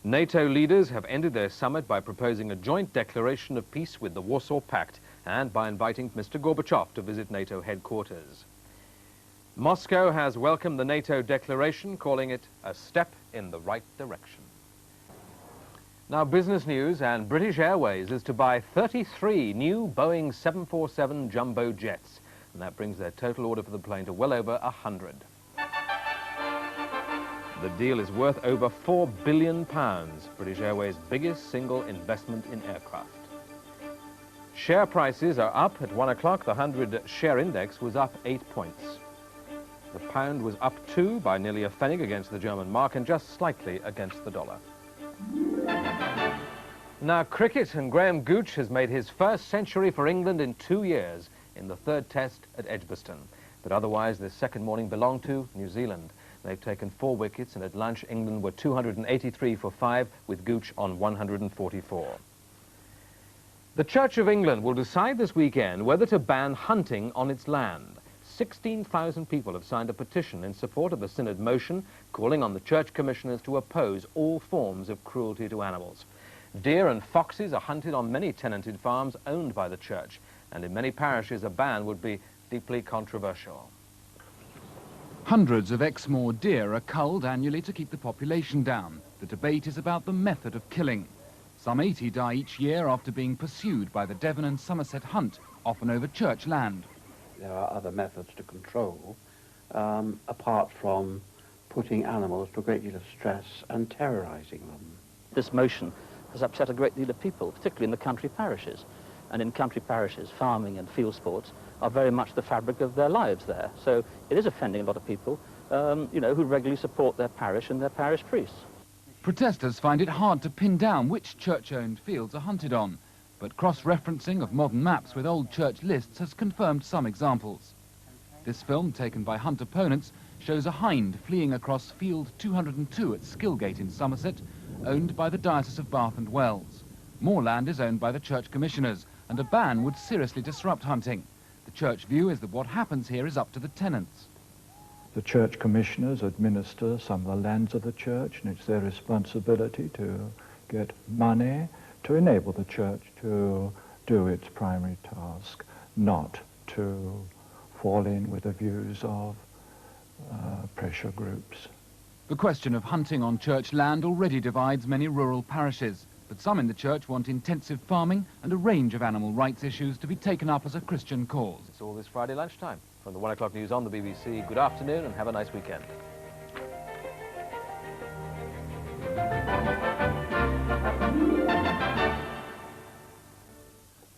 NATO leaders have ended their summit by proposing a joint declaration of peace with the Warsaw Pact and by inviting Mr. Gorbachev to visit NATO headquarters. Moscow has welcomed the NATO declaration, calling it a step in the right direction. Now, business news, and British Airways is to buy 33 new Boeing 747 jumbo jets, and that brings their total order for the plane to well over 100. The deal is worth over £4 billion, British Airways' biggest single investment in aircraft. Share prices are up. At 1 o'clock, the 100 share index was up 8 points. The pound was up too by nearly a pfennig against the German mark and just slightly against the dollar. Now, cricket, and Graham Gooch has made his first century for England in 2 years in the third test at Edgbaston. But otherwise, this second morning belonged to New Zealand. They've taken 4 wickets, and at lunch, England were 283 for 5, with Gooch on 144. The Church of England will decide this weekend whether to ban hunting on its land. 16,000 people have signed a petition in support of the Synod motion, calling on the church commissioners to oppose all forms of cruelty to animals. Deer and foxes are hunted on many tenanted farms owned by the church, and in many parishes a ban would be deeply controversial. Hundreds of Exmoor deer are culled annually to keep the population down. The debate is about the method of killing. Some 80 die each year after being pursued by the Devon and Somerset hunt, often over church land. There are other methods to control, apart from putting animals to a great deal of stress and terrorising them. This motion has upset a great deal of people, particularly in the country parishes. And in country parishes, farming and field sports are very much the fabric of their lives there. So it is offending a lot of people, you know, who regularly support their parish and their parish priests. Protesters find it hard to pin down which church-owned fields are hunted on, but cross-referencing of modern maps with old church lists has confirmed some examples. This film, taken by hunt opponents, shows a hind fleeing across field 202 at Skilgate in Somerset, owned by the Diocese of Bath and Wells. More land is owned by the church commissioners, and a ban would seriously disrupt hunting. The church view is that what happens here is up to the tenants. The church commissioners administer some of the lands of the church, and it's their responsibility to get money to enable the church to do its primary task, not to fall in with the views of pressure groups. The question of hunting on church land already divides many rural parishes, but some in the church want intensive farming and a range of animal rights issues to be taken up as a Christian cause. It's all this Friday lunchtime. From the 1 o'clock news on the BBC, good afternoon and have a nice weekend.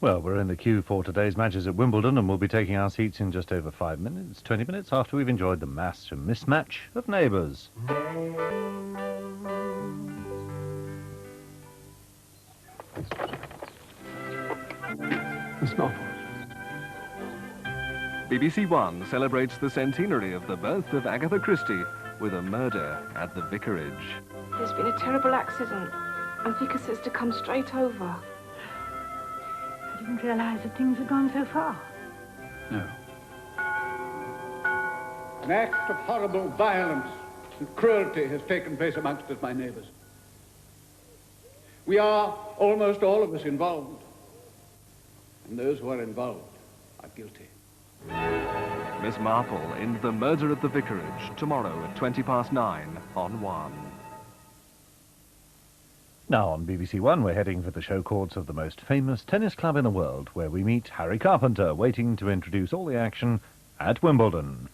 Well, we're in the queue for today's matches at Wimbledon, and we'll be taking our seats in just over 5 minutes, 20 minutes after we've enjoyed the match and mismatch of Neighbours. Miss Marple. BBC One celebrates the centenary of the birth of Agatha Christie with a murder at the Vicarage. There's been a terrible accident, and Vicar says to come straight over. I didn't realise that things had gone so far. No. An act of horrible violence and cruelty has taken place amongst us, my neighbours. We are, almost all of us, involved. And those who are involved are guilty. Miss Marple in The Murder at the Vicarage, tomorrow at 9:20 on One. Now on BBC One, we're heading for the show courts of the most famous tennis club in the world, where we meet Harry Carpenter, waiting to introduce all the action at Wimbledon.